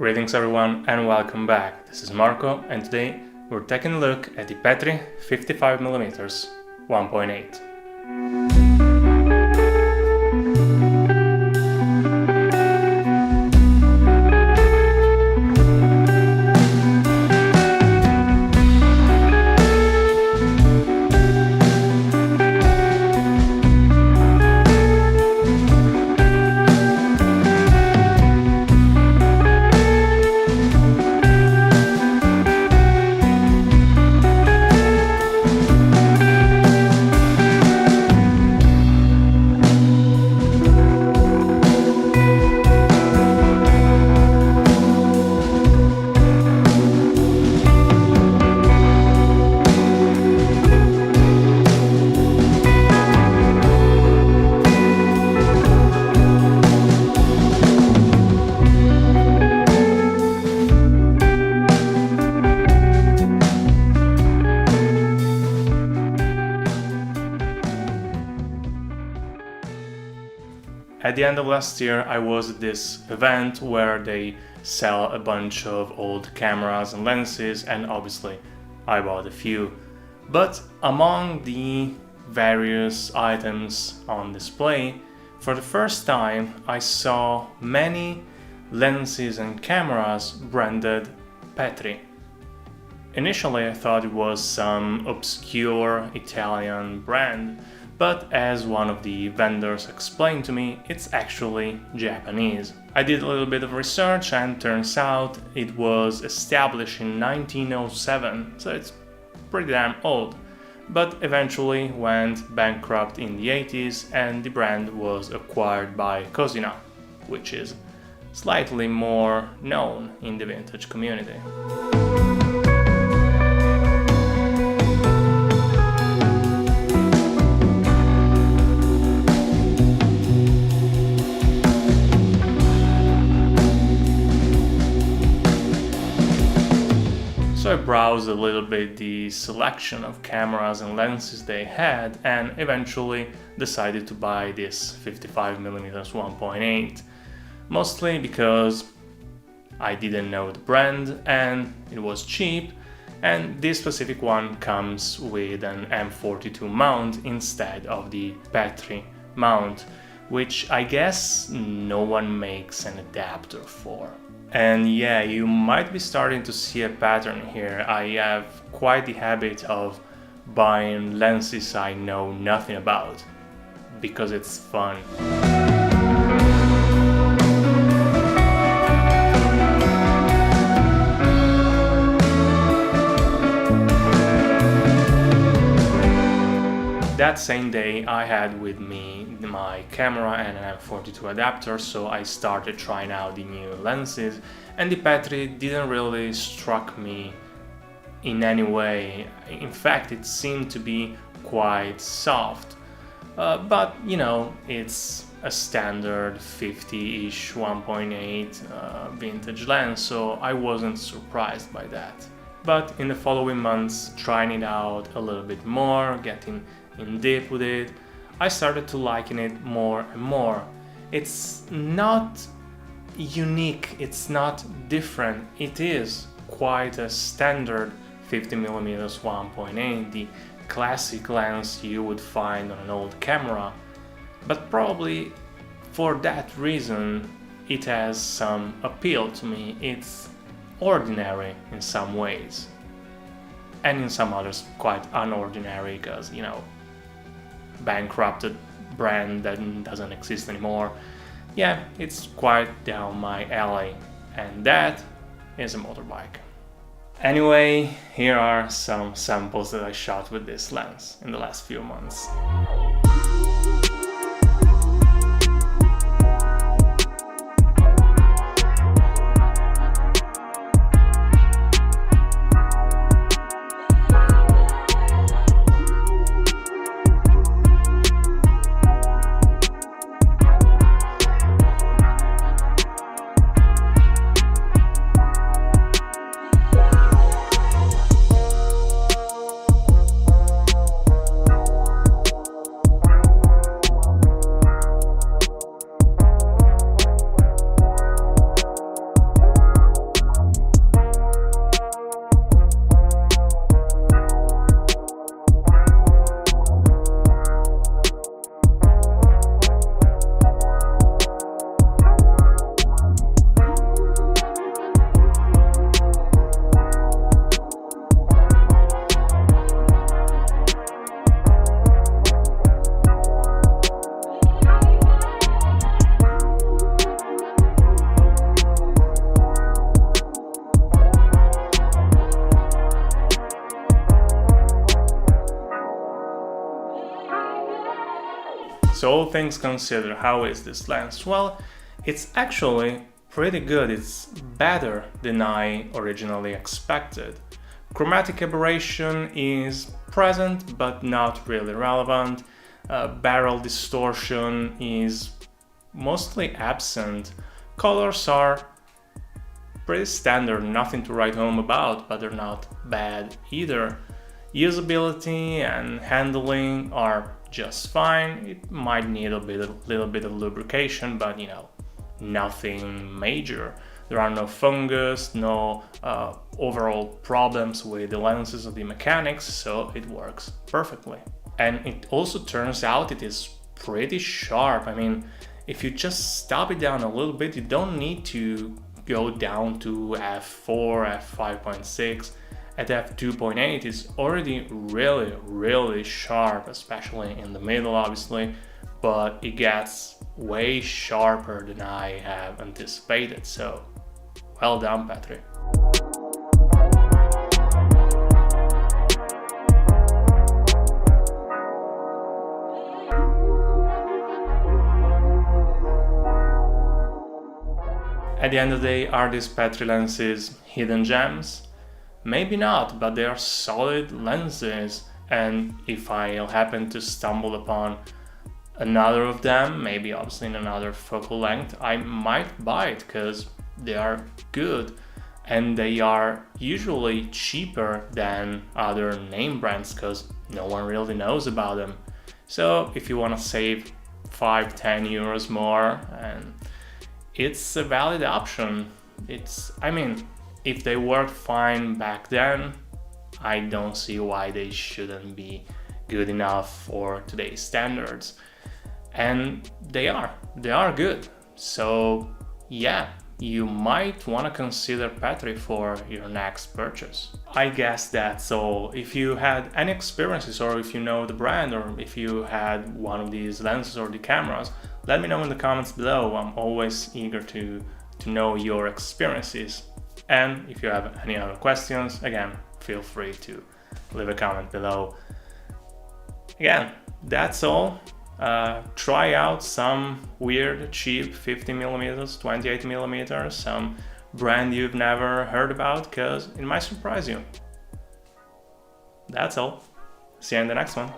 Greetings everyone and welcome back. This is Marco and today we're taking a look at the Petri 55mm 1.8. At the end of last year, I was at this event where they sell a bunch of old cameras and lenses, and obviously I bought a few. But among the various items on display, for the first time I saw many lenses and cameras branded Petri. Initially I thought it was some obscure Italian brand, but as one of the vendors explained to me, it's actually Japanese. I did a little bit of research and turns out it was established in 1907, so it's pretty damn old, but eventually went bankrupt in the 80s and the brand was acquired by Cosina, which is slightly more known in the vintage community. So I browsed a little bit the selection of cameras and lenses they had and eventually decided to buy this 55mm 1.8, mostly because I didn't know the brand and it was cheap, and this specific one comes with an M42 mount instead of the Petri mount, which I guess no one makes an adapter for. And yeah, you might be starting to see a pattern here. I have quite the habit of buying lenses I know nothing about, because it's fun. That same day I had with me my camera and an M42 adapter, so I started trying out the new lenses, and the Petri didn't really struck me in any way. In fact, it seemed to be quite soft, but you know, it's a standard 50-ish 1.8 vintage lens, so I wasn't surprised by that. But in the following months, trying it out a little bit more, getting in deep with it, I started to liking it more and more. It's not unique, it's not different, it is quite a standard 50mm 1.8, the classic lens you would find on an old camera, but probably for that reason it has some appeal to me. It's ordinary in some ways, and in some others quite unordinary, because, you know, bankrupted brand that doesn't exist anymore. Yeah, it's quite down my alley, and that is a motorbike. Anyway, here are some samples that I shot with this lens in the last few months. things considered, how is this lens? Well, it's actually pretty good. It's better than I originally expected. Chromatic aberration is present but not really relevant. Barrel distortion is mostly absent. Colors are pretty standard, nothing to write home about, but they're not bad either. Usability and handling are just fine. It might need a little bit of lubrication, but nothing major. There are no fungus, no overall problems with the lenses or the mechanics, so it works perfectly. And it also turns out it is pretty sharp. I mean, if you just stop it down a little bit, you don't need to go down to f4, f5.6. At f2.8 it's already really sharp, especially in the middle obviously, but it gets way sharper than I have anticipated, so well done, Petri. At the end of the day, are these Petri lenses hidden gems? Maybe not, but they are solid lenses, and if I happen to stumble upon another of them, maybe obviously in another focal length, I might buy it because they are good and they are usually cheaper than other name brands because no one really knows about them. So if you want to save 5-10 euros more, and it's a valid option. If they worked fine back then, I don't see why they shouldn't be good enough for today's standards. And they are good. So yeah, you might want to consider Petri for your next purchase. I guess that's all. If you had any experiences, or if you know the brand, or if you had one of these lenses or the cameras, let me know in the comments below. I'm always eager to know your experiences. And if you have any other questions, again, feel free to leave a comment below. Again, that's all. Try out some weird, cheap 50mm, 28mm, some brand you've never heard about, because it might surprise you. That's all. See you in the next one.